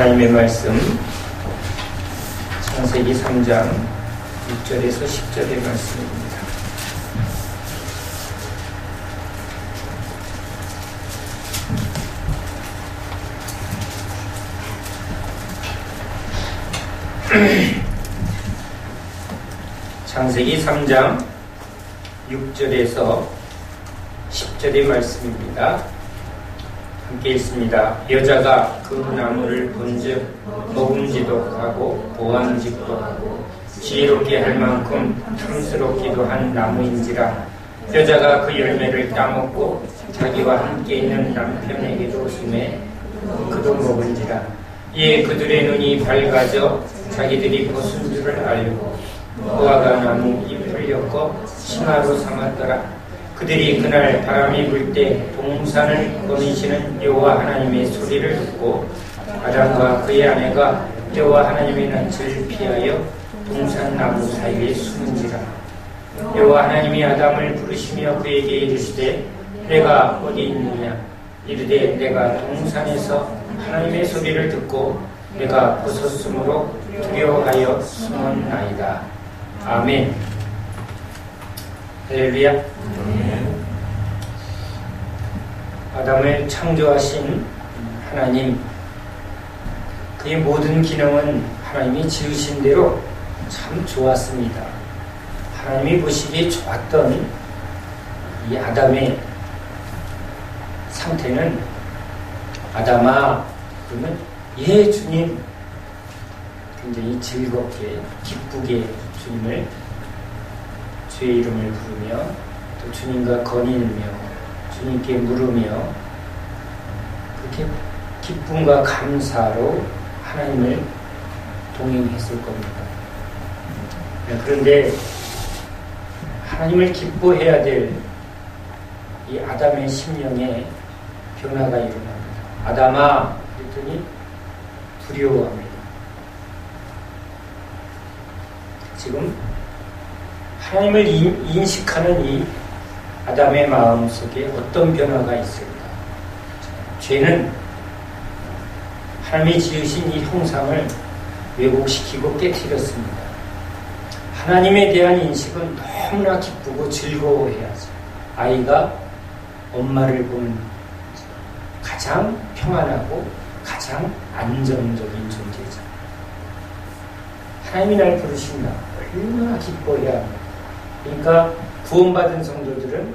하나님의 말씀 창세기 3장 6절에서 10절의 말씀입니다. 창세기 3장 6절에서 10절의 말씀입니다. 함께 읽습니다. 여자가 그 나무를 본즉 먹음직도 하고 보암직도 하고 지혜롭게 할 만큼 탐스럽기도 한 나무인지라. 여자가 그 열매를 따먹고 자기와 함께 있는 남편에게도 주매 그도 먹은지라. 이에 그들의 눈이 밝아져 자기들이 벗은 줄을 알고 무화과 나무 잎을 엮어 신화로 삼았더라. 그들이 그날 바람이 불 때 동산을 거니시는 여호와 하나님의 소리를 듣고 아담과 그의 아내가 여호와 하나님의 낯을 피하여 동산 나무 사이에 숨은지라. 여호와 하나님이 아담을 부르시며 그에게 이르시되 내가 어디 있느냐. 이르되 내가 동산에서 하나님의 소리를 듣고 내가 벗었으므로 두려워하여 숨었나이다. 아멘. 할렐루야. 아담을 창조하신 하나님, 그의 모든 기능은 하나님이 지으신 대로 참 좋았습니다. 하나님이 보시기에 좋았던 이 아담의 상태는 아담아 그러면 예 주님, 굉장히 즐겁게 기쁘게 주님을 주의 이름을 부르며 또 주님과 거닐며 주님께 물으며 그렇게 기쁨과 감사로 하나님을 동행했을 겁니다. 그런데 하나님을 기뻐해야 될 이 아담의 심령에 변화가 일어납니다. 아담아 그랬더니 두려워합니다. 지금 하나님을 인식하는 이 아담의 마음속에 어떤 변화가 있을까? 죄는 하나님이 지으신 이 형상을 왜곡시키고 깨트렸습니다. 하나님에 대한 인식은 너무나 기쁘고 즐거워해야죠. 아이가 엄마를 보는 가장 평안하고 가장 안정적인 존재죠. 하나님이 날 부르신다. 얼마나 기뻐해야 합니다. 그러니까 구원받은 성도들은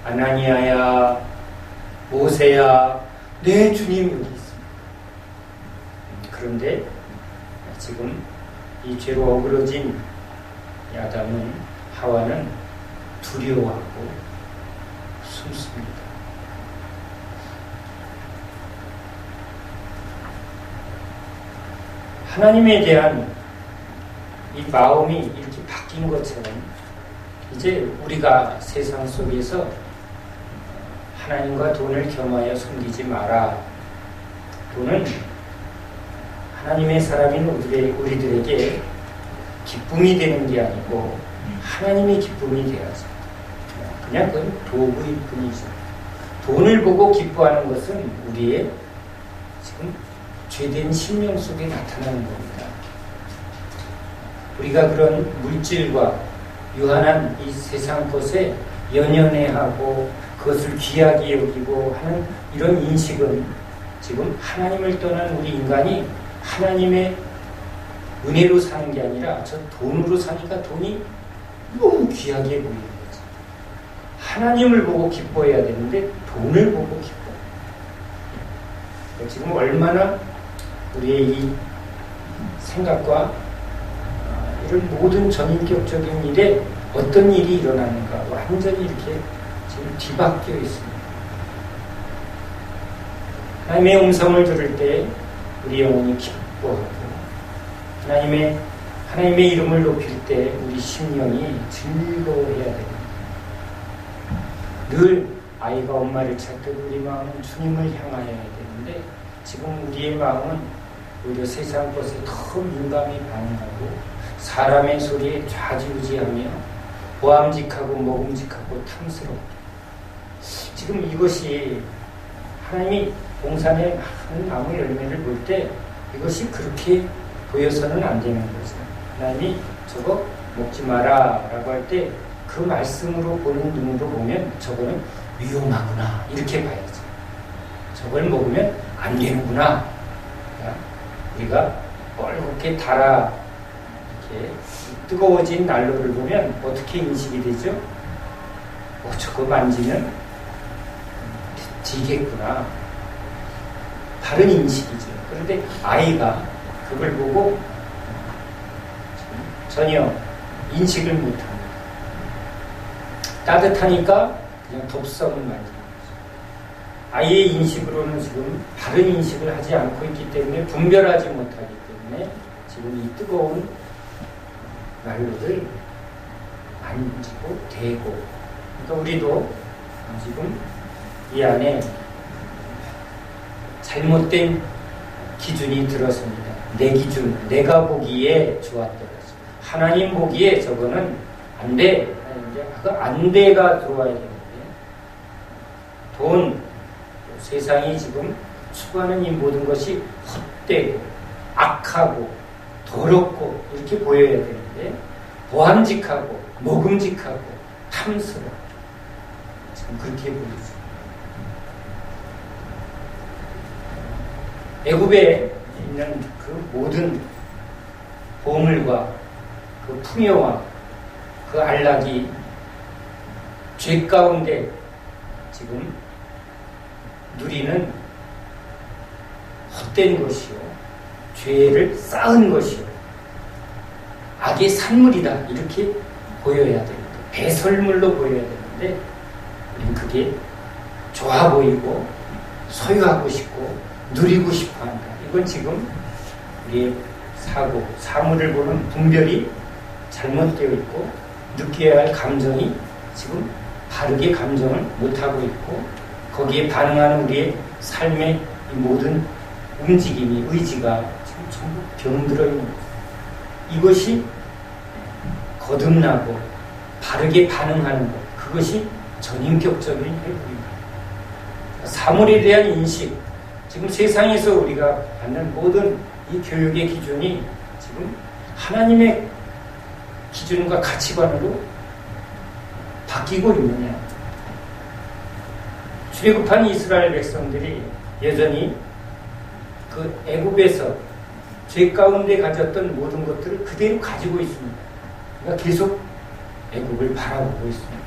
아나니아야, 모세야, 네 주님 여기 있습니다. 그런데 지금 이 죄로 어그러진 이 아담은 하와는 두려워하고 숨습니다. 하나님에 대한 이 마음이 이렇게 바뀐 것처럼 이제 우리가 세상 속에서 하나님과 돈을 겸하여 섬기지 마라. 돈은 하나님의 사람인 우리들에게 기쁨이 되는 게 아니고 하나님의 기쁨이 되어야죠. 그냥 그건 도구일 뿐이죠. 돈을 보고 기뻐하는 것은 우리의 지금 죄된 심령 속에 나타나는 겁니다. 우리가 그런 물질과 유한한 이 세상 것에 연연해하고 그것을 귀하게 여기고 하는 이런 인식은 지금 하나님을 떠난 우리 인간이 하나님의 은혜로 사는 게 아니라 저 돈으로 사니까 돈이 너무 귀하게 보이는 거죠. 하나님을 보고 기뻐해야 되는데 돈을 보고 기뻐. 지금 얼마나 우리의 이 생각과 이런 모든 전인격적인 일에 어떤 일이 일어나는가 완전히 이렇게 지금 뒤바뀌어 있습니다. 하나님의 음성을 들을 때 우리 영혼이 기뻐하고 하나님의 이름을 높일 때 우리 심령이 즐거워해야 됩니다. 늘 아이가 엄마를 찾듯 우리 마음은 주님을 향하여야 되는데 지금 우리의 마음은 오히려 세상 것에 더 민감히 반응하고 사람의 소리에 좌지우지하며 보암직하고 먹음직하고 탐스럽고 지금 이것이 하나님이 동산에 많은 나무 열매를 볼 때 이것이 그렇게 보여서는 안 되는 거죠. 하나님이 저거 먹지 마라 라고 할 때 그 말씀으로 보는 눈으로 보면 저거는 위험하구나 이렇게 봐야죠. 저걸 먹으면 안 되는구나. 우리가 뻘겋게 달아 이렇게 뜨거워진 난로를 보면 어떻게 인식이 되죠? 저거 만지면 지겠구나. 다른 인식이죠. 그런데 아이가 그걸 보고 전혀 인식을 못합니다. 따뜻하니까 그냥 독성을 만지는 거죠. 아이의 인식으로는 지금 바른 인식을 하지 않고 있기 때문에 분별하지 못하기 때문에 지금 이 뜨거운 난로를 만지고 대고, 그러니까 우리도 지금 이 안에 잘못된 기준이 들었습니다. 내 기준, 내가 보기에 좋았더라도 하나님 보기에 저거는 안 돼. 그 안 돼가 들어와야 되는데 돈, 세상이 지금 추구하는 이 모든 것이 헛되고 악하고 더럽고 이렇게 보여야 되는데 보암직하고 먹음직하고 탐스러워 지금 그렇게 보이죠. 애굽에 있는 그 모든 보물과 그 풍요와 그 안락이 죄 가운데 지금 누리는 헛된 것이요, 죄를 쌓은 것이요, 악의 산물이다 이렇게 보여야 됩니다. 배설물로 보여야 되는데 우리는 그게 좋아 보이고 소유하고 싶고 누리고 싶어 한다. 이건 지금 우리의 사고, 사물을 보는 분별이 잘못되어 있고 느껴야 할 감정이 지금 바르게 감정을 못하고 있고 거기에 반응하는 우리의 삶의 이 모든 움직임이, 의지가 지금 전부 병들어 있는 거예요. 이것이 거듭나고 바르게 반응하는 것, 그것이 전인격적인 회복입니다. 사물에 대한 인식, 지금 세상에서 우리가 받는 모든 이 교육의 기준이 지금 하나님의 기준과 가치관으로 바뀌고 있느냐. 출애굽한 이스라엘 백성들이 여전히 그 애굽에서 죄 가운데 가졌던 모든 것들을 그대로 가지고 있습니다. 그러니까 계속 애굽을 바라보고 있습니다.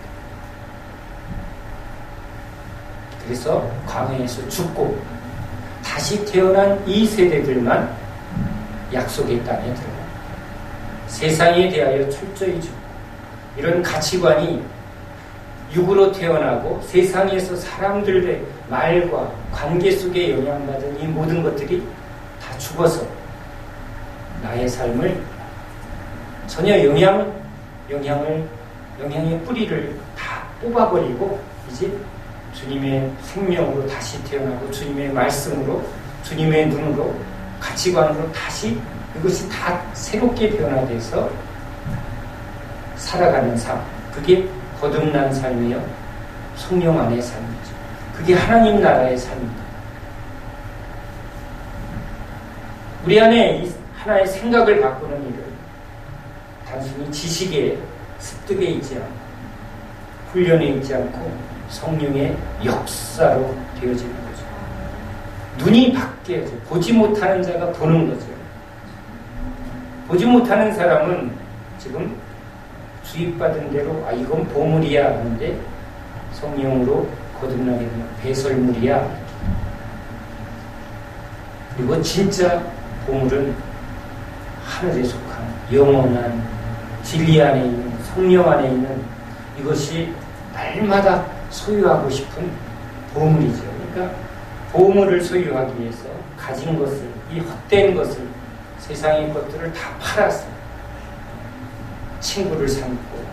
그래서 광야에서 죽고 다시 태어난 이 세대들만 약속의 땅에 들어갑니다. 세상에 대하여 철저히 죽고 이런 가치관이 육으로 태어나고 세상에서 사람들의 말과 관계 속에 영향받은 이 모든 것들이 다 죽어서 나의 삶을 전혀 영향의 뿌리를 다 뽑아버리고 이제 주님의 생명으로 다시 태어나고 주님의 말씀으로 주님의 눈으로 가치관으로 다시 이것이 다 새롭게 변화돼서 살아가는 삶, 그게 거듭난 삶이요 성령 안의 삶이죠. 그게 하나님 나라의 삶입니다. 우리 안에 이 하나의 생각을 바꾸는 일은 단순히 지식에 습득에 있지 않고 훈련에 있지 않고 성령의 역사로 되어지는 거죠. 눈이 바뀌어져. 보지 못하는 자가 보는 거죠. 보지 못하는 사람은 지금 주입받은 대로 이건 보물이야 하는데 성령으로 거듭나게 되면 배설물이야. 그리고 진짜 보물은 하늘에 속한 영원한 진리 안에 있는 성령 안에 있는 이것이 날마다 소유하고 싶은 보물이죠. 그러니까 보물을 소유하기 위해서 가진 것을, 이 헛된 것을, 세상의 것들을 다 팔아서 친구를 삼고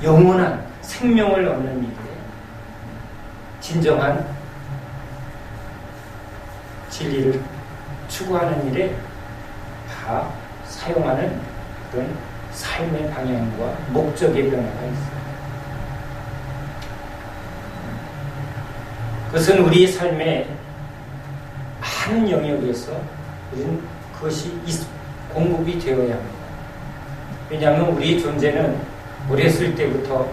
영원한 생명을 얻는 일에 진정한 진리를 추구하는 일에 다 사용하는 그런 삶의 방향과 목적의 변화가 있습니다. 그것은 우리의 삶에 많은 영역에서 우리는 그것이 공급이 되어야 합니다. 왜냐하면 우리의 존재는 어렸을 때부터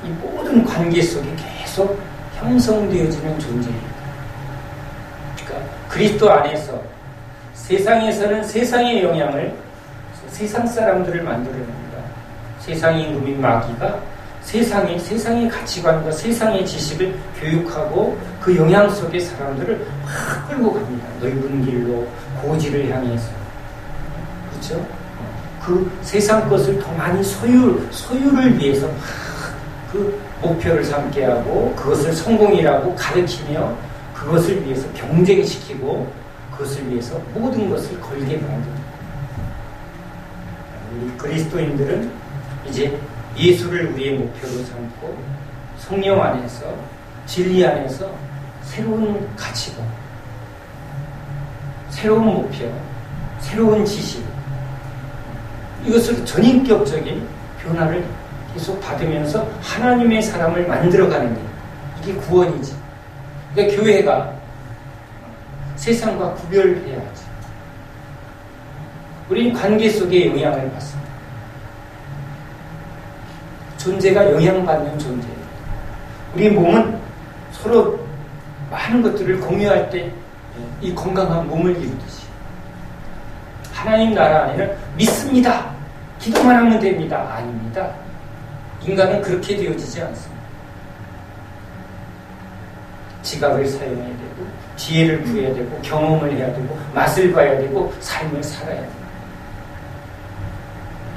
이 모든 관계 속에 계속 형성되어지는 존재입니다. 그러니까 그리스도 안에서 세상에서는 세상의 영향을 세상 사람들을 만들어냅니다. 세상의 임금인 마귀가 세상의 가치관과 세상의 지식을 교육하고 그 영향 속의 사람들을 막 끌고 갑니다. 넓은 길로 고지를 향해서. 그렇죠? 그 세상 것을 더 많이 소유를 위해서 막 그 목표를 삼게 하고 그것을 성공이라고 가르치며 그것을 위해서 경쟁시키고 그것을 위해서 모든 것을 걸게 만듭니다. 우리 그리스도인들은 이제 예수를 우리의 목표로 삼고 성령 안에서 진리 안에서 새로운 가치관, 새로운 목표, 새로운 지식 이것을 전인격적인 변화를 계속 받으면서 하나님의 사람을 만들어가는 게 이게 구원이지. 그러니까 교회가 세상과 구별해야지. 우리는 관계 속에 영향을 받습니다. 존재가 영향받는 존재예요. 우리 몸은 서로 많은 것들을 공유할 때 이 건강한 몸을 이루듯이 하나님 나라 안에는 믿습니다. 기도만 하면 됩니다. 아닙니다. 인간은 그렇게 되어지지 않습니다. 지각을 사용해야 되고 지혜를 구해야 되고 경험을 해야 되고 맛을 봐야 되고 삶을 살아야 됩니다.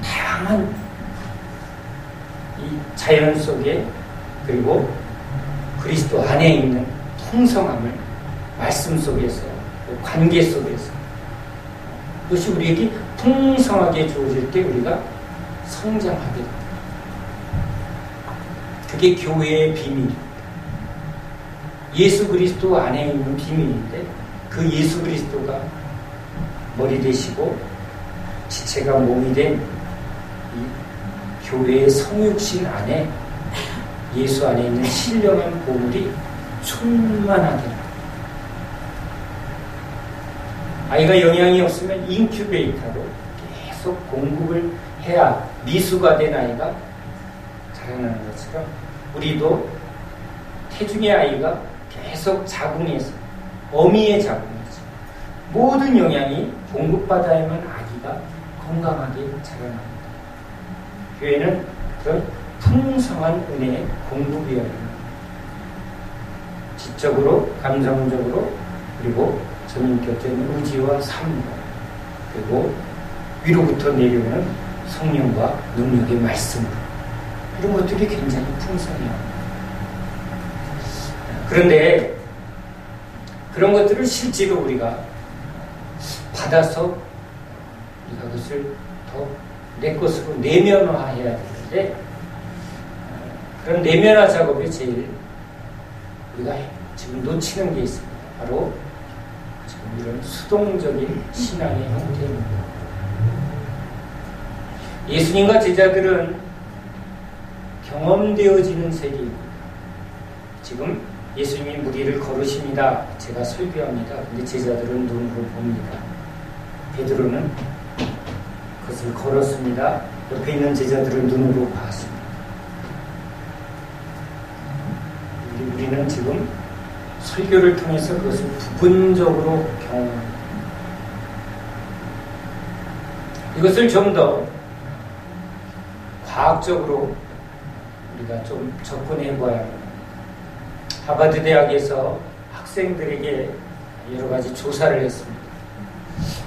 다양한 이 자연 속에 그리고 그리스도 안에 있는 풍성함을 말씀 속에서 관계 속에서 그것이 우리에게 풍성하게 주어질 때 우리가 성장하게 됩니다. 그게 교회의 비밀입니다. 예수 그리스도 안에 있는 비밀인데 그 예수 그리스도가 머리 되시고 지체가 몸이 된 이 교회의 성육신 안에 예수 안에 있는 신령한 보물이 충만하게 아이가 영양이 없으면 인큐베이터로 계속 공급을 해야 미수가 된 아이가 자라나는 것처럼 우리도 태중의 아이가 계속 자궁에서 어미의 자궁에서 모든 영양이 공급받아야만 아기가 건강하게 자라납니다. 교회는 그런 풍성한 은혜의 공급이어야 합니다. 지적으로, 감정적으로, 그리고 전인격적인 의지와 삶과 그리고 위로부터 내려오는 성령과 능력의 말씀으로 이런 것들이 굉장히 풍성해요. 그런데 그런 것들을 실제로 우리가 받아서 우리가 그것을 더 내 것으로 내면화해야 되는데 그런 내면화 작업이 제일 우리가 지금 놓치는 게 있습니다. 바로 지금 이런 수동적인 신앙의 형태입니다. 예수님과 제자들은 경험되어지는 세계입니다. 지금 예수님이 무리를 걸으십니다. 제가 설교합니다. 근데 제자들은 눈으로 봅니다. 베드로는 그것을 걸었습니다. 옆에 있는 제자들은 눈으로 봤습니다. 우리는 지금 설교를 통해서 그것을 부분적으로 경험합니다. 이것을 좀 더 과학적으로 우리가 좀 접근해 봐야 합니다. 하버드 대학에서 학생들에게 여러 가지 조사를 했습니다.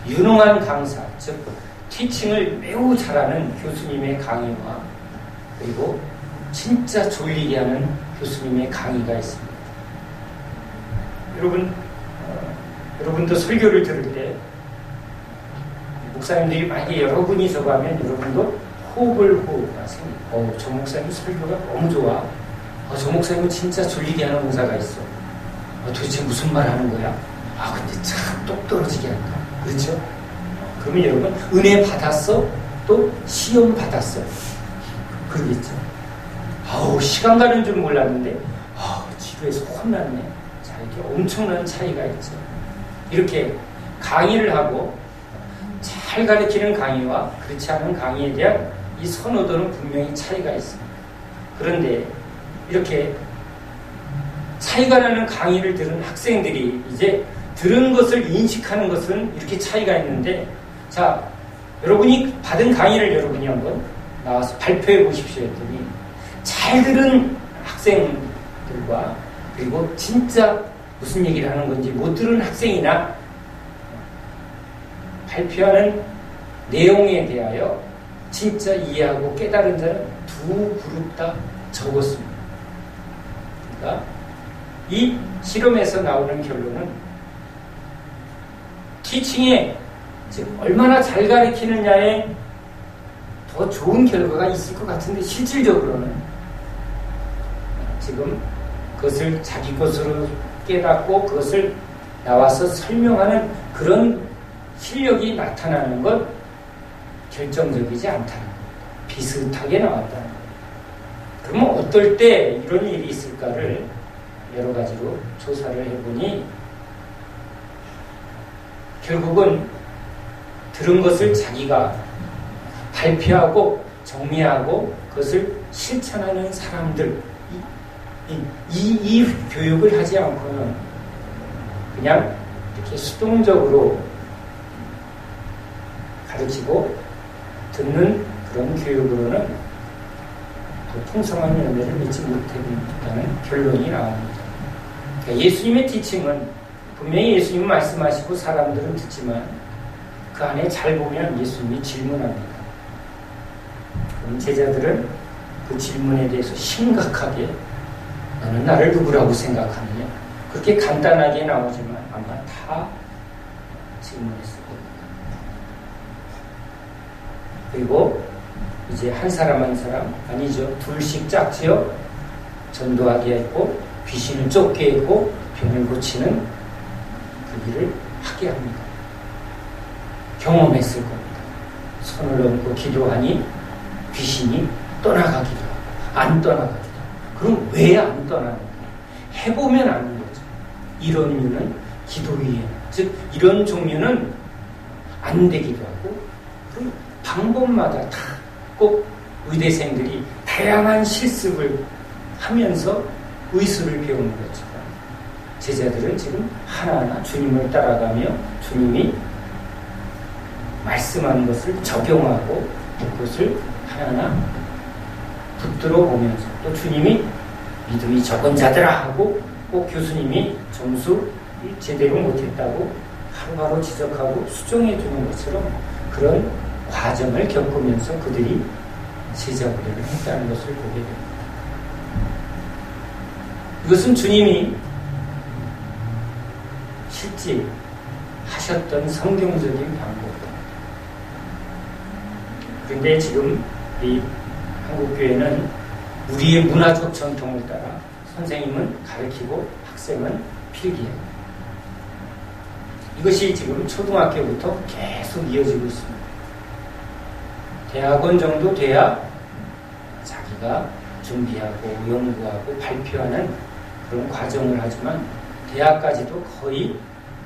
유능한 강사, 즉 티칭을 매우 잘하는 교수님의 강의와 그리고 진짜 졸리게 하는 교수님의 강의가 있습니다. 여러분도 설교를 들을 때 목사님들이 만약에 여러분이 저거 하면 여러분도 호흡가 생깁니다. 저 목사님 설교가 너무 좋아. 저 목사님은 진짜 졸리게 하는 목사가 있어. 도대체 무슨 말 하는 거야? 근데 참 똑 떨어지게 한다. 그렇죠? 그러면 여러분 은혜 받았어? 또 시험 받았어? 그러겠죠. 시간 가는 줄 몰랐는데 지루해서 혼났네. 자, 이렇게 엄청난 차이가 있죠. 이렇게 강의를 하고 잘 가르치는 강의와 그렇지 않은 강의에 대한 이 선호도는 분명히 차이가 있습니다. 그런데 이렇게 차이가 나는 강의를 들은 학생들이 이제 들은 것을 인식하는 것은 이렇게 차이가 있는데, 자, 여러분이 받은 강의를 여러분이 한번 나와서 발표해 보십시오 했더니 잘 들은 학생들과 그리고 진짜 무슨 얘기를 하는 건지 못 들은 학생이나 발표하는 내용에 대하여 진짜 이해하고 깨달은 자는 두 그룹 다 적었습니다. 그러니까 이 실험에서 나오는 결론은 티칭에 즉 얼마나 잘 가르치느냐에 더 좋은 결과가 있을 것 같은데, 실질적으로는 지금 그것을 자기 것으로 깨닫고 그것을 나와서 설명하는 그런 실력이 나타나는 것 결정적이지 않다는 겁니다. 비슷하게 나왔다는 겁니다. 그러면 어떨 때 이런 일이 있을까를 여러 가지로 조사를 해보니 결국은 들은 것을 자기가 발표하고 정리하고 그것을 실천하는 사람들, 이 교육을 하지 않고는 그냥 이렇게 수동적으로 가르치고 듣는 그런 교육으로는 더 풍성한 열매를 맺지 못한다는 결론이 나옵니다. 그러니까 예수님의 티칭은 분명히 예수님은 말씀하시고 사람들은 듣지만 그 안에 잘 보면 예수님이 질문합니다. 그럼 제자들은 그 질문에 대해서 심각하게 너는 나를 누구라고 생각하느냐? 그렇게 간단하게 나오지만 아마 다 질문했을 겁니다. 그리고 이제 한 사람 한 사람, 아니죠, 둘씩 짝지어 전도하게 했고 귀신을 쫓게 했고 병을 고치는 그 일을 하게 합니다. 경험했을 겁니다. 손을 얹고 기도하니 귀신이 떠나가기도 하고 안 떠나가기도 하고. 그럼 왜 안 떠나는가? 해보면 아는 거죠. 이런 이유는 기도 위에, 즉 이런 종류는 안 되기도 하고, 그럼 방법마다 다 꼭 의대생들이 다양한 실습을 하면서 의술을 배우는 거죠. 제자들은 지금 하나하나 주님을 따라가며 주님이 말씀하는 것을 적용하고 그것을 하나하나 붙들어 보면서, 또 주님이 믿음이 적은 자들아 하고 꼭 교수님이 점수 제대로 못했다고 하루하루 지적하고 수정해 주는 것처럼 그런 과정을 겪으면서 그들이 제자구대를 했다는 것을 보게 됩니다. 이것은 주님이 실제 하셨던 성경적인 방법입니다. 그런데 지금 이 한국교회는 우리의 문화적 전통을 따라 선생님은 가르치고 학생은 필기해요. 이것이 지금 초등학교부터 계속 이어지고 있습니다. 대학원 정도 돼야 자기가 준비하고 연구하고 발표하는 그런 과정을 하지만 대학까지도 거의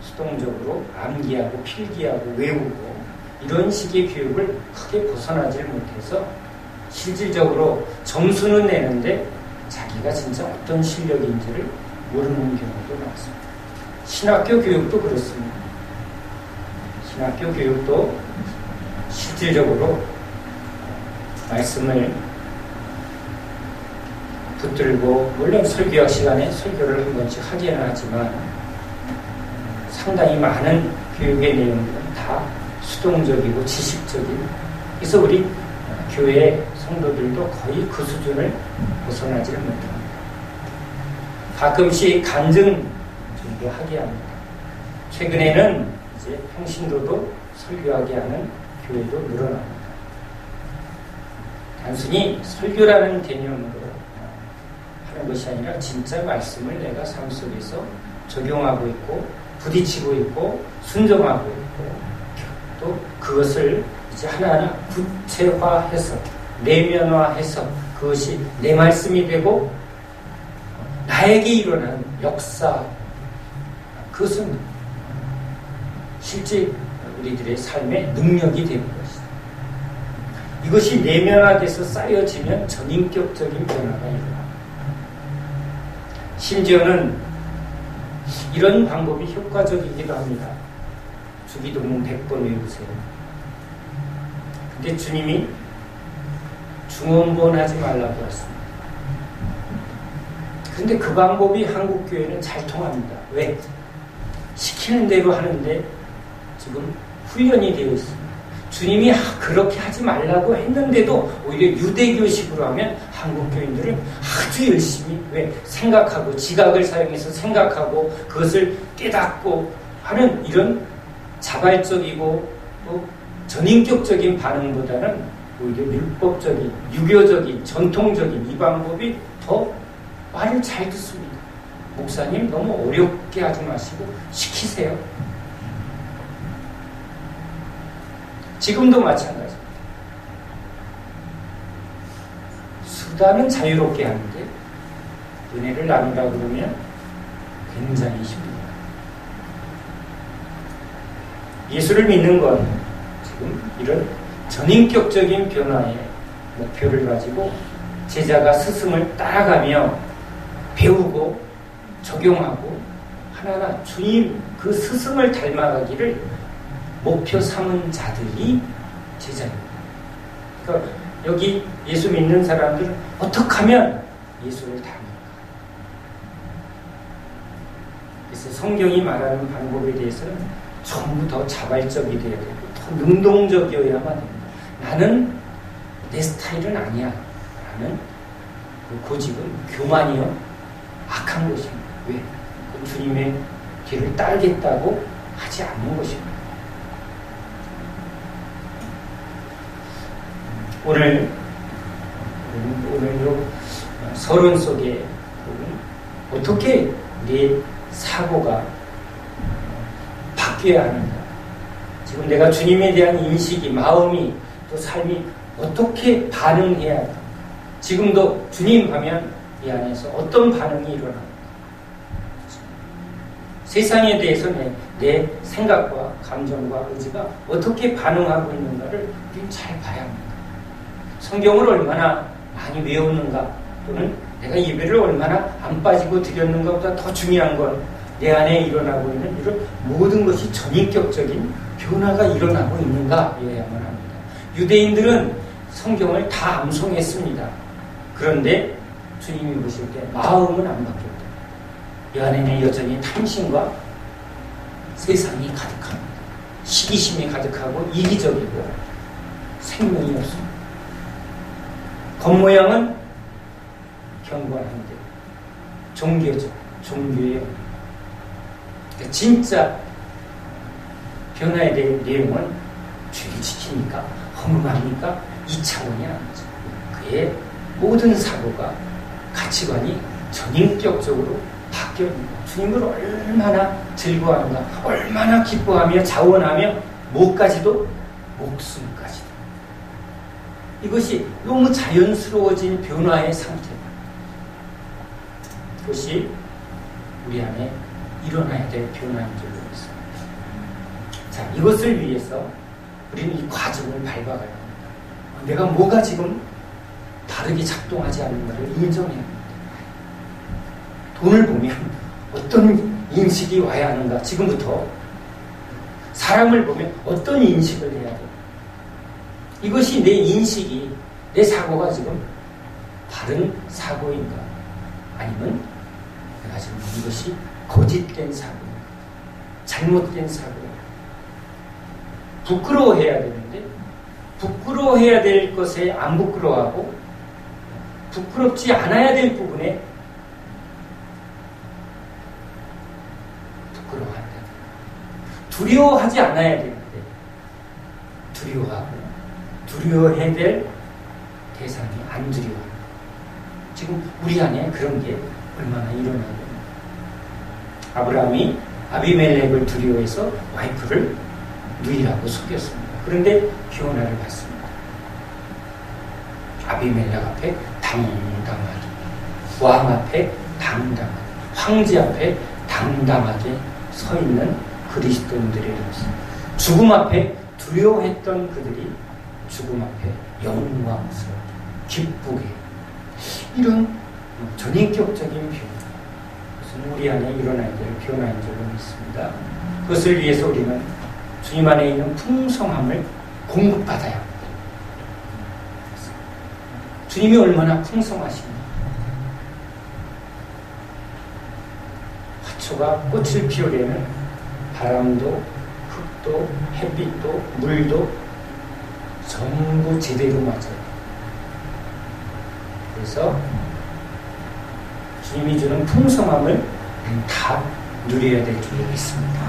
수동적으로 암기하고 필기하고 외우고 이런 식의 교육을 크게 벗어나질 못해서 실질적으로 점수는 내는데 자기가 진짜 어떤 실력인지를 모르는 경우도 많습니다. 신학교 교육도 그렇습니다. 신학교 교육도 실질적으로 말씀을 붙들고, 물론 설교학 시간에 설교를 한 번씩 하기는 하지만 상당히 많은 교육의 내용들은 다 수동적이고 지식적인, 그래서 우리 교회 성도들도 거의 그 수준을 벗어나지를 못합니다. 가끔씩 간증 정도 하게 합니다. 최근에는 이제 평신도도 설교하게 하는 교회도 늘어납니다. 단순히 설교라는 개념으로 하는 것이 아니라 진짜 말씀을 내가 삶 속에서 적용하고 있고 부딪히고 있고 순종하고 있고 또 그것을 이제 하나하나 구체화해서 내면화해서 그것이 내 말씀이 되고 나에게 일어난 역사, 그것은 실제 우리들의 삶의 능력이 되는 것이다. 이것이 내면화돼서 쌓여지면 전인격적인 변화가 일어납니다. 심지어는 이런 방법이 효과적이기도 합니다. 주기도문 100번 외우세요. 근데 주님이 중언부언하지 말라고 했습니다. 근데 그 방법이 한국교회는 잘 통합니다. 왜? 시키는 대로 하는데 지금 훈련이 되어 있습니다. 주님이 그렇게 하지 말라고 했는데도 오히려 유대교식으로 하면 한국교인들은 아주 열심히 왜? 생각하고 지각을 사용해서 생각하고 그것을 깨닫고 하는 이런 자발적이고 또 전인격적인 반응보다는 오히려 율법적인, 유교적인, 전통적인 이 방법이 더 말을 잘 듣습니다. 목사님 너무 어렵게 하지 마시고 시키세요. 지금도 마찬가지입니다. 수단은 자유롭게 하는데 은혜를 나누라 그러면 굉장히 힘듭니다. 예수를 믿는 건 지금 이런 전인격적인 변화의 목표를 가지고 제자가 스승을 따라가며 배우고 적용하고 하나하나 주님 그 스승을 닮아가기를 목표 삼은 자들이 제자입니다. 그러니까 여기 예수 믿는 사람들은 어떻게 하면 예수를 닮을까? 그래서 성경이 말하는 방법에 대해서는 전부 더 자발적이 되어야 되고 더 능동적이어야만 됩니다. 나는 내 스타일은 아니야. 라는 그 고집은 교만이요 악한 것입니다. 왜? 그 주님의 길을 따르겠다고 하지 않는 것입니다. 오늘 서론 속에 어떻게 우리의 사고가 바뀌어야 하는가? 지금 내가 주님에 대한 인식이, 마음이, 또 삶이 어떻게 반응해야 할까? 지금도 주님 하면 이 안에서 어떤 반응이 일어납니까? 세상에 대해서 내 생각과 감정과 의지가 어떻게 반응하고 있는가를 우리는 잘 봐야 합니다. 성경을 얼마나 많이 외웠는가, 또는 내가 예배를 얼마나 안 빠지고 드렸는가보다 더 중요한 건 내 안에 일어나고 있는 이런 모든 것이 전인격적인 변화가 일어나고 있는가여야만 합니다. 유대인들은 성경을 다 암송했습니다. 그런데 주님이 보실 때 마음은 안 바뀌었다. 이 안에는 여전히 탐심과 세상이 가득합니다. 시기심이 가득하고 이기적이고 생명이 없습니다. 겉모양은 경건한데 종교예요. 그러니까 진짜 변화에 대한 내용은 주의 지킵니까? 헌금합니까? 이 차원이 아니죠. 그의 모든 사고가 가치관이 전인격적으로 바뀝니다. 주님을 얼마나 즐거워하는가, 얼마나 기뻐하며 자원하며 뭐까지도 목숨까지도. 이것이 너무 자연스러워진 변화의 상태입니다. 그것이 우리 안에 일어나야 될 변화인 줄 믿습니다. 자, 이것을 위해서 우리는 이 과정을 밟아가야 합니다. 내가 뭐가 지금 다르게 작동하지 않는가를 인정해야 합니다. 돈을 보면 어떤 인식이 와야 하는가, 지금부터 사람을 보면 어떤 인식을 해야 돼. 이것이 내 인식이, 내 사고가 지금 바른 사고인가, 아니면 내가 지금 이것이 거짓된 사고인가, 잘못된 사고인가. 부끄러워해야 되는데 부끄러워해야 될 것에 안 부끄러워하고, 부끄럽지 않아야 될 부분에 부끄러워한다. 두려워하지 않아야 되는데 두려워하고, 두려워해야 될 대상이 안 두려워합니다. 지금 우리 안에 그런 게 얼마나 일어나고 있는가. 아브라함이 아비멜렉을 두려워해서 와이프를 누이라고 속였습니다. 그런데 변화를 받습니다. 아비멜렉 앞에 당당하게, 왕 앞에 당당하게, 황제 앞에 당당하게 서 있는 그리스도인들이라서 죽음 앞에 두려워했던 그들이 죽음 앞에 영광스럽게 기쁘게 이런 전인격적인 표현 그것은 우리 안에 일어나야 될 변화인 줄로 믿습니다. 그것을 위해서 우리는 주님 안에 있는 풍성함을 공급받아야 합니다. 주님이 얼마나 풍성하십니까? 화초가 꽃을 피우려면 바람도 흙도 햇빛도 물도 전부 제대로 맞아요. 그래서 주님이 주는 풍성함을 다 누려야 될 줄로 믿습니다.